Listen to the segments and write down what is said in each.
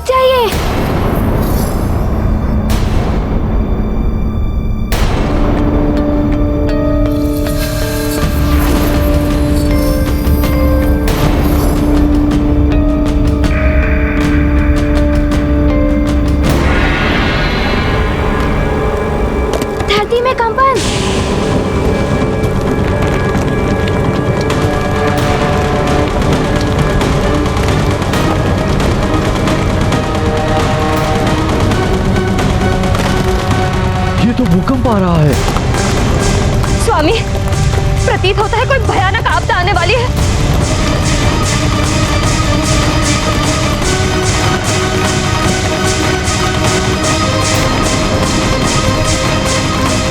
जाइए। धरती में कंपन। ये तो भूकंप आ रहा है। स्वामी, प्रतीत होता है कोई भयानक आपदा आने वाली है।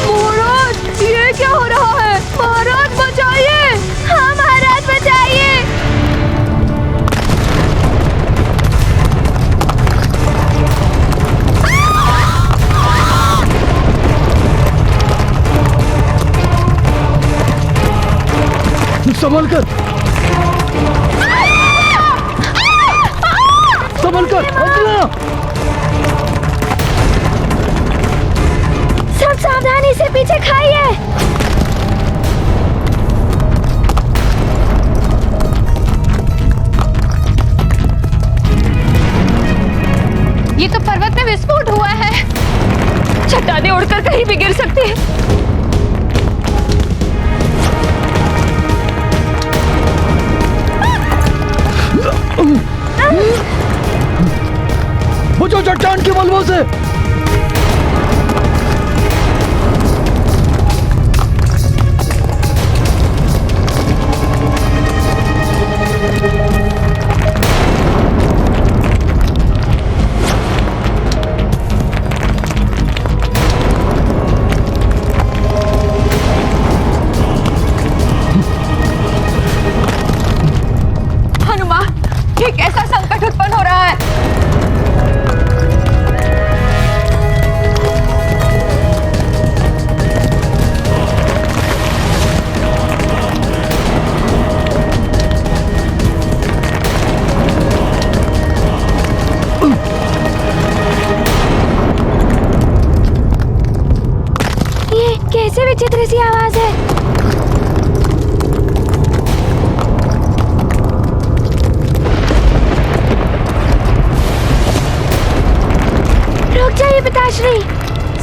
महाराज, ये क्या हो रहा है? महाराज बचाइए! हाँ महाराज बचाइए! संभल कर, संभल कर, अंजना! सब सावधानी से पीछे खाइए। ये तो पर्वत में विस्फोट हुआ है। चट्टानें उड़कर कहीं भी गिर सकती है। बचो चट्टान के मलबों से। हनुमान, ये कैसा संकट उत्पन्न हो रहा है? ये कैसे विचित्र सी आवाज है? रुक जाइए पिताश्री,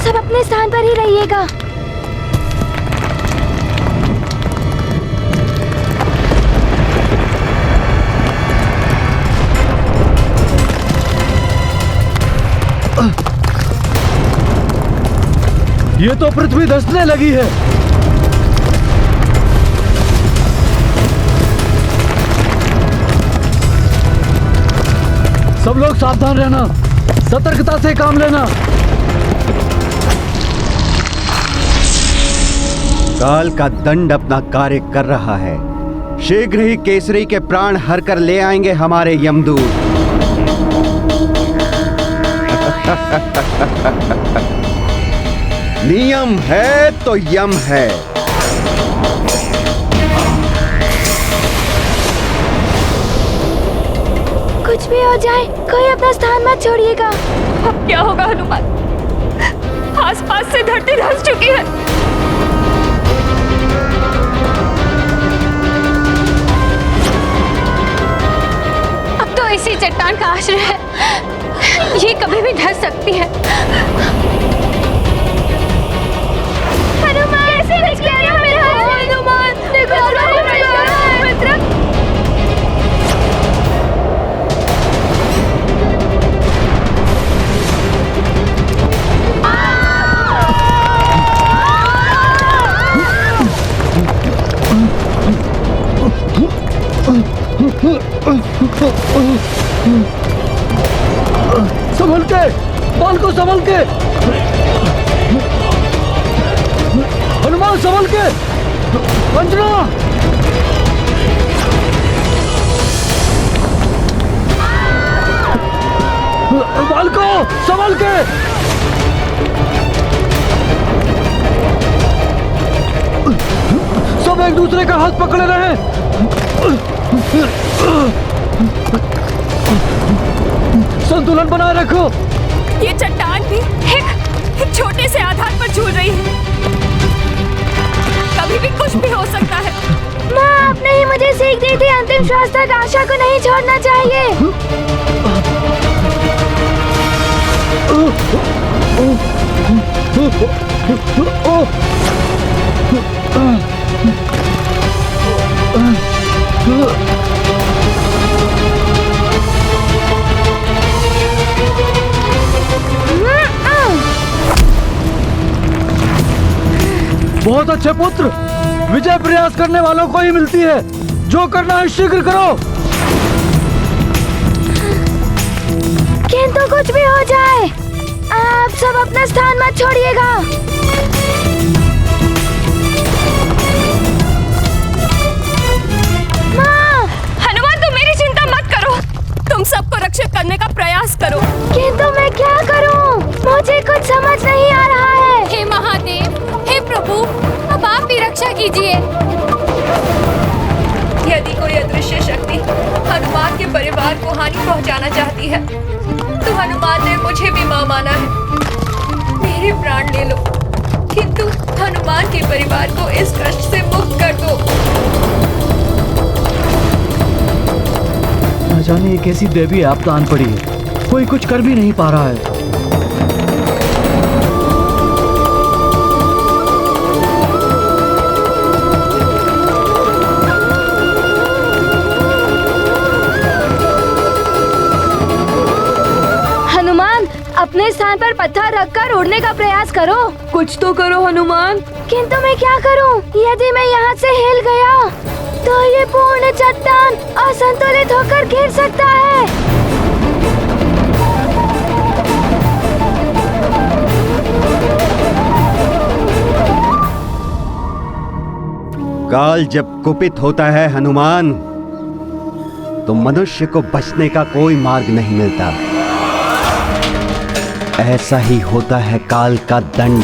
सब अपने स्थान पर ही रहिएगा। ये तो पृथ्वी धंसने लगी है। सब लोग सावधान रहना, सतर्कता से काम लेना। काल का दंड अपना कार्य कर रहा है। शीघ्र ही केसरी के प्राण हर कर ले आएंगे हमारे यमदूत। नियम है तो यम है। कुछ भी हो जाए, कोई अपना स्थान मत छोड़िएगा। अब क्या होगा हनुमान? आसपास से धरती धंस चुकी है। अब तो इसी चट्टान का आश्रय है, ये कभी भी धंस सकती है। हनुमान, कैसे बच गया मेरा हनुमान? देखो मित्र। संभल के, बाल को संभल के। हनुमान संभल के। अंजना, बाल को संभल के। सब एक दूसरे का हाथ पकड़े रहे। संतुलन बनाए रखो। ये चट्टान भी एक छोटे से आधार पर झूल रही है। कभी भी कुछ भी हो सकता है। माँ आपने ही मुझे सीख दी थी, अंतिम श्वास तक आशा को नहीं छोड़ना चाहिए। बहुत अच्छे पुत्र, विजय प्रयास करने वालों को ही मिलती है। जो करना है शीघ्र करो। किंतु कुछ भी हो जाए, आप सब अपना स्थान मत छोड़िएगा। माँ! हनुमान तुम मेरी चिंता मत करो, तुम सबको रक्षित करने का प्रयास करो। किंतु मैं क्या करूं? मुझे कुछ समझ नहीं आ रहा है। हे महादेव, हे प्रभु, अब आप ही रक्षा कीजिए। यदि कोई अदृश्य शक्ति हनुमान के परिवार को हानि पहुंचाना चाहती है, तो हनुमान ने मुझे भी मां माना है। मेरे प्राण ले लो, किंतु हनुमान के परिवार को इस कष्ट से मुक्त कर दो। न जाने ये कैसी देवी आपदान पड़ी है, कोई कुछ कर भी नहीं पा रहा है। अपने स्थान पर पत्थर रखकर उड़ने का प्रयास करो। कुछ तो करो हनुमान। किंतु मैं क्या करूं? यदि मैं यहाँ से हिल गया तो ये पूर्ण चट्टान असंतुलित होकर गिर सकता है। काल जब कुपित होता है हनुमान, तो मनुष्य को बचने का कोई मार्ग नहीं मिलता। ऐसा ही होता है काल का दंड।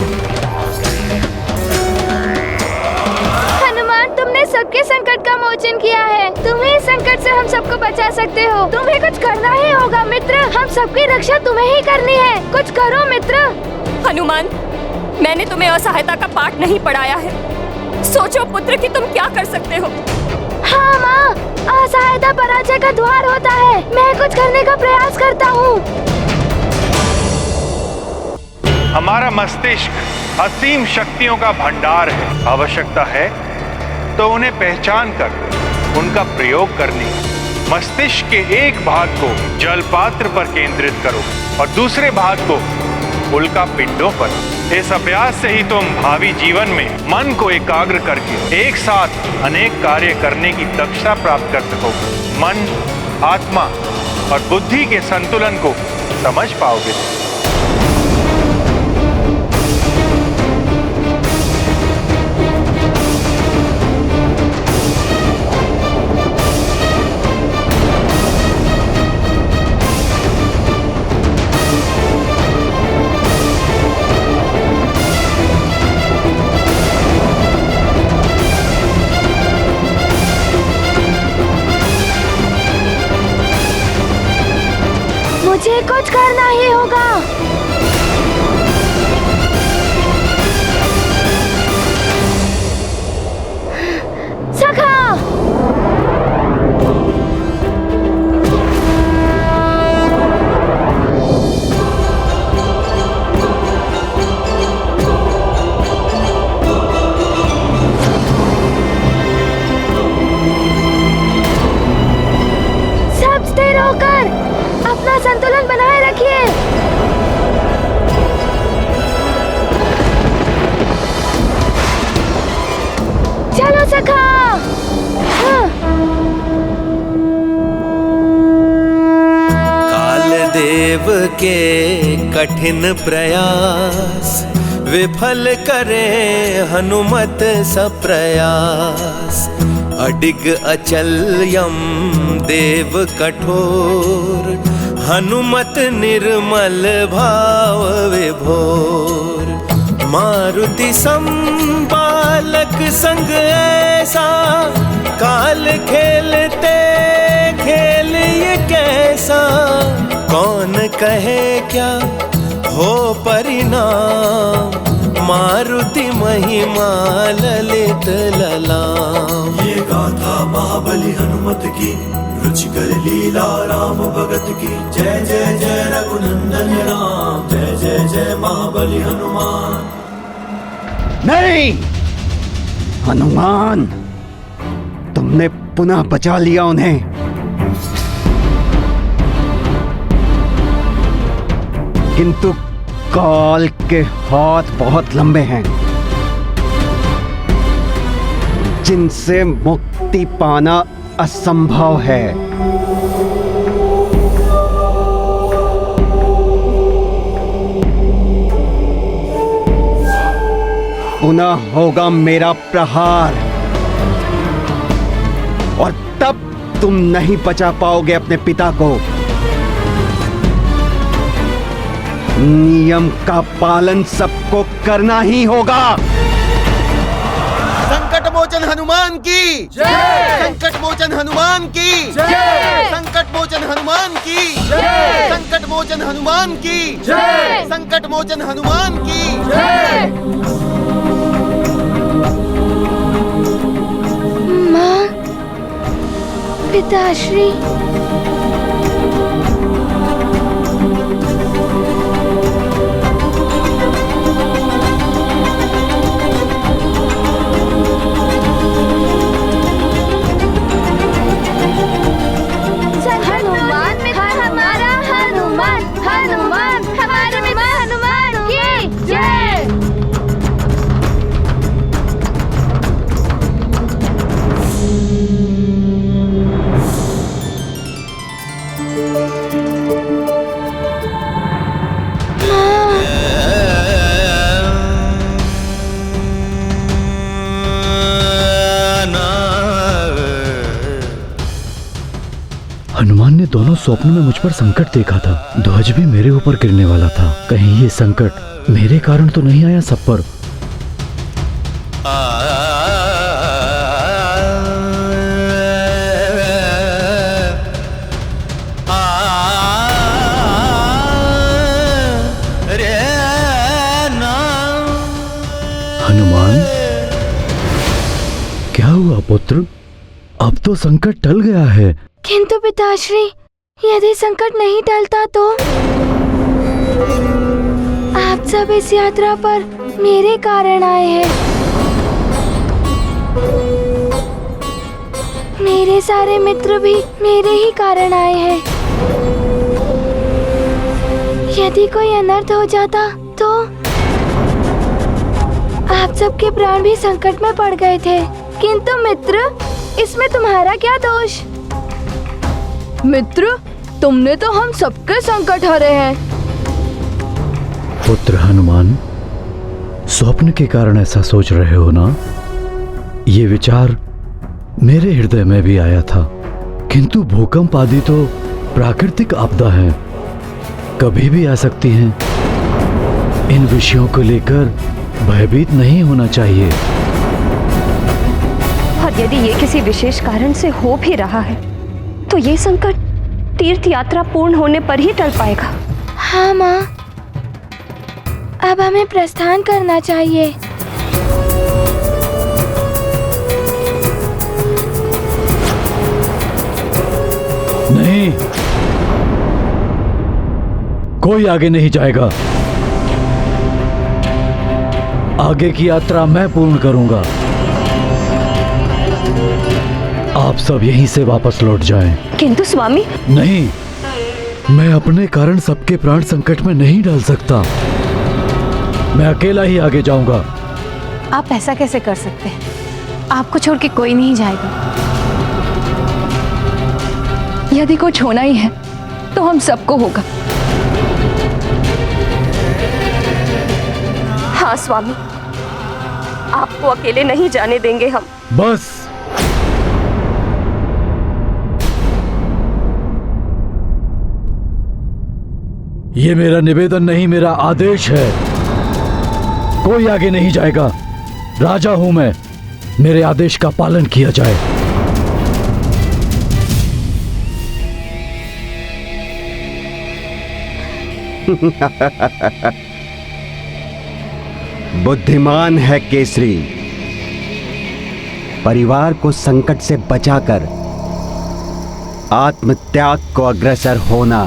हनुमान तुमने सबके संकट का मोचन किया है, तुम ही इस संकट से हम सबको बचा सकते हो। तुम्हें कुछ करना ही होगा मित्र, हम सबकी रक्षा तुम्हें ही करनी है। कुछ करो मित्र। हनुमान, मैंने तुम्हें असहायता का पाठ नहीं पढ़ाया है। सोचो पुत्र कि तुम क्या कर सकते हो। हाँ माँ, असहायता पराजय का द्वार होता है। मैं कुछ करने का प्रयास करता हूँ। हमारा मस्तिष्क असीम शक्तियों का भंडार है। आवश्यकता है तो उन्हें पहचान कर उनका प्रयोग करने। मस्तिष्क के एक भाग को जल पात्र पर केंद्रित करो और दूसरे भाग को उल्का पिंडों पर। इस अभ्यास से ही तुम भावी जीवन में मन को एकाग्र करके एक साथ अनेक कार्य करने की दक्षता प्राप्त कर सकोगे। मन, आत्मा और बुद्धि के संतुलन को समझ पाओगे। मुझे कुछ करना ही होगा। सखा! सब स्थिर होकर अपना संतुलन बनाए रखिए। चलो सखा। काल देव के कठिन प्रयास विफल करे हनुमत सब प्रयास। अडिग अचल यम देव कठोर, हनुमत निर्मल भाव विभोर। मारुति संबालक संग ऐसा, काल खेलते खेल ये कैसा, कौन कहे क्या हो परिणाम, मारुति महिमा ललित ललाम। ये गाथा महाबली हनुमत की, रुचिकर लीला राम भगत की। जय जय जय रघुनंदन राम, जय जय जय महाबली हनुमान। नहीं हनुमान, तुमने पुनः बचा लिया उन्हें। किंतु काल के हाथ बहुत लंबे हैं, जिनसे मुक्ति पाना असंभव है। पुनः होगा मेरा प्रहार, और तब तुम नहीं बचा पाओगे अपने पिता को। नियम का पालन सबको करना ही होगा। संकट मोचन हनुमान की जय, संकट मोचन हनुमान की जय, संकट मोचन हनुमान की जय, संकट मोचन हनुमान की जय, संकट मोचन हनुमान की जय। माँ, पिताश्री, हनुमान ने दोनों स्वप्न में मुझ पर संकट देखा था। ध्वज भी मेरे ऊपर गिरने वाला था। कहीं ये संकट मेरे कारण तो नहीं आया सब पर। हनुमान, क्या हुआ पुत्र? अब तो संकट टल गया है। किंतु पिताश्री, यदि संकट नहीं टलता तो? आप सब इस यात्रा पर मेरे कारण आए हैं। मेरे सारे मित्र भी मेरे ही कारण आए हैं। यदि कोई अनर्थ हो जाता तो? आप सबके प्राण भी संकट में पड़ गए थे। किंतु मित्र, इसमें तुम्हारा क्या दोष? मित्र, तुमने तो हम सबके संकट हरे हैं। पुत्र हनुमान, स्वप्न के कारण ऐसा सोच रहे हो ना? ये विचार मेरे हृदय में भी आया था, किंतु भूकंप आदि तो प्राकृतिक आपदा है, कभी भी आ सकती हैं। इन विषयों को लेकर भयभीत नहीं होना चाहिए। और यदि ये किसी विशेष कारण से हो भी रहा है तो ये संकट तीर्थ यात्रा पूर्ण होने पर ही टल पाएगा। हाँ माँ, अब हमें प्रस्थान करना चाहिए। नहीं, कोई आगे नहीं जाएगा। आगे की यात्रा मैं पूर्ण करूंगा। आप सब यहीं से वापस लौट जाएं। किंतु स्वामी। नहीं, मैं अपने कारण सबके प्राण संकट में नहीं डाल सकता। मैं अकेला ही आगे जाऊंगा। आप ऐसा कैसे कर सकते हैं? आपको छोड़ के कोई नहीं जाएगा। यदि कुछ होना ही है तो हम सबको होगा। हाँ स्वामी, आपको अकेले नहीं जाने देंगे हम। बस, ये मेरा निवेदन नहीं, मेरा आदेश है। कोई आगे नहीं जाएगा। राजा हूं मैं, मेरे आदेश का पालन किया जाए। बुद्धिमान है केसरी। परिवार को संकट से बचाकर आत्मत्याग को अग्रसर होना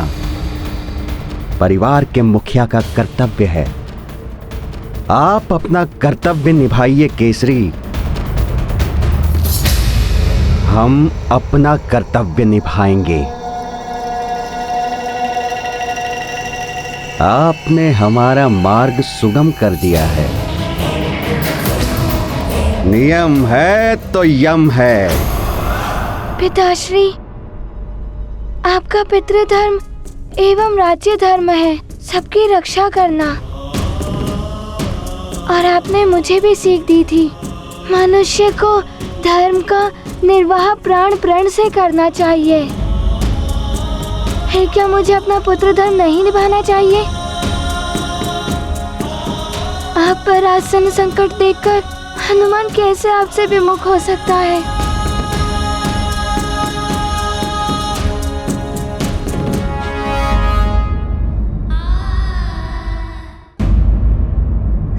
परिवार के मुखिया का कर्तव्य है। आप अपना कर्तव्य निभाइए केसरी। हम अपना कर्तव्य निभाएंगे। आपने हमारा मार्ग सुगम कर दिया है। नियम है तो यम है। पिताश्री, आपका पितृधर्म एवं राज्य धर्म है सबकी रक्षा करना। और आपने मुझे भी सीख दी थी, मनुष्य को धर्म का निर्वाह प्राण प्रण से करना चाहिए। है क्या मुझे अपना पुत्र धर्म नहीं निभाना चाहिए? आप पर आसन संकट देखकर हनुमान कैसे आपसे विमुख हो सकता है?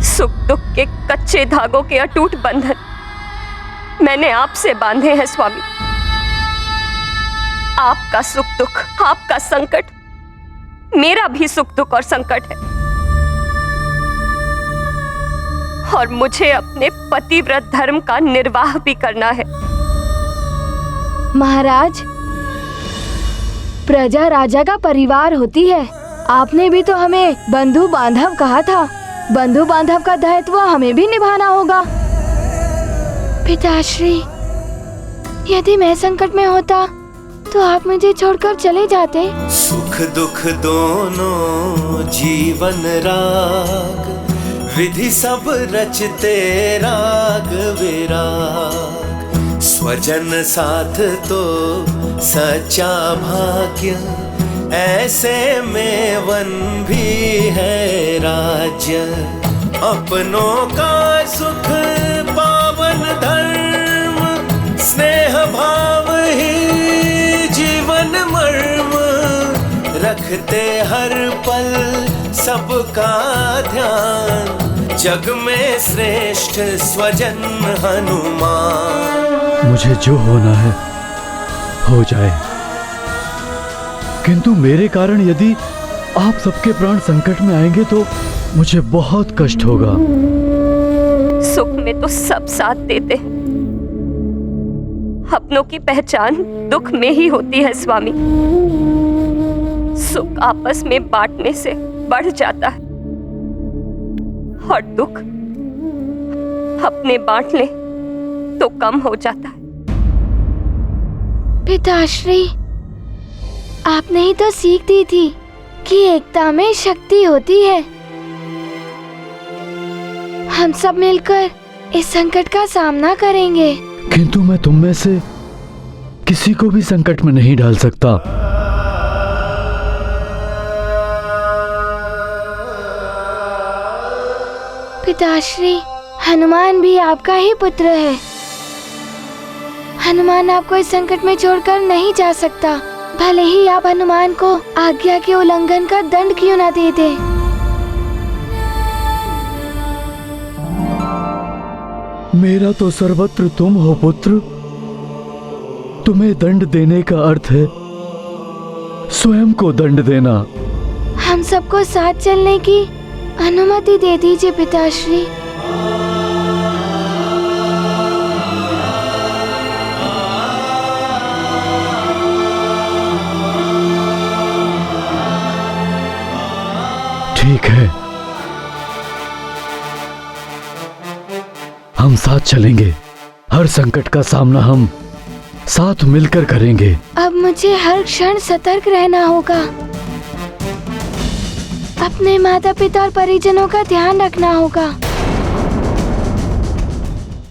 सुख दुख के कच्चे धागों के अटूट बंधन मैंने आपसे बांधे हैं स्वामी। आपका सुख दुख, आपका संकट मेरा भी सुख दुख और संकट है। और मुझे अपने पतिव्रत धर्म का निर्वाह भी करना है। महाराज, प्रजा राजा का परिवार होती है। आपने भी तो हमें बंधु बांधव कहा था। बंधु बांधव का दायित्व हमें भी निभाना होगा। पिताश्री, यदि मैं संकट में होता तो आप मुझे छोड़कर चले जाते। सुख दुख दोनों जीवन राग, विधि सब रचते राग विराग। स्वजन साथ तो सच्चा भाग्य, ऐसे में वन भी है राज्य। अपनों का सुख पावन धर्म, स्नेह भाव ही जीवन मर्म। रखते हर पल सबका ध्यान, जग में श्रेष्ठ स्वजन हनुमान। मुझे जो होना है हो जाए, किंतु मेरे कारण यदि आप सबके प्राण संकट में आएंगे तो मुझे बहुत कष्ट होगा। सुख में तो सब साथ देते हैं, अपनों की पहचान दुख में ही होती है स्वामी। सुख आपस में बांटने से बढ़ जाता है और दुख अपने बांट ले तो कम हो जाता है। पिताश्री, आपने ही तो सीख दी थी कि एकता में शक्ति होती है। हम सब मिलकर इस संकट का सामना करेंगे। किंतु मैं तुम में से किसी को भी संकट में नहीं डाल सकता। पिताश्री, हनुमान भी आपका ही पुत्र है। हनुमान आपको इस संकट में छोड़कर नहीं जा सकता, भले ही आप हनुमान को आज्ञा के उल्लंघन का दंड क्यों न दे दे। मेरा तो सर्वत्र तुम हो पुत्र। तुम्हें दंड देने का अर्थ है स्वयं को दंड देना। हम सबको साथ चलने की अनुमति दे दीजिए पिताश्री। ठीक है, हम साथ चलेंगे। हर संकट का सामना हम साथ मिलकर करेंगे। अब मुझे हर क्षण सतर्क रहना होगा। अपने माता पिता और परिजनों का ध्यान रखना होगा।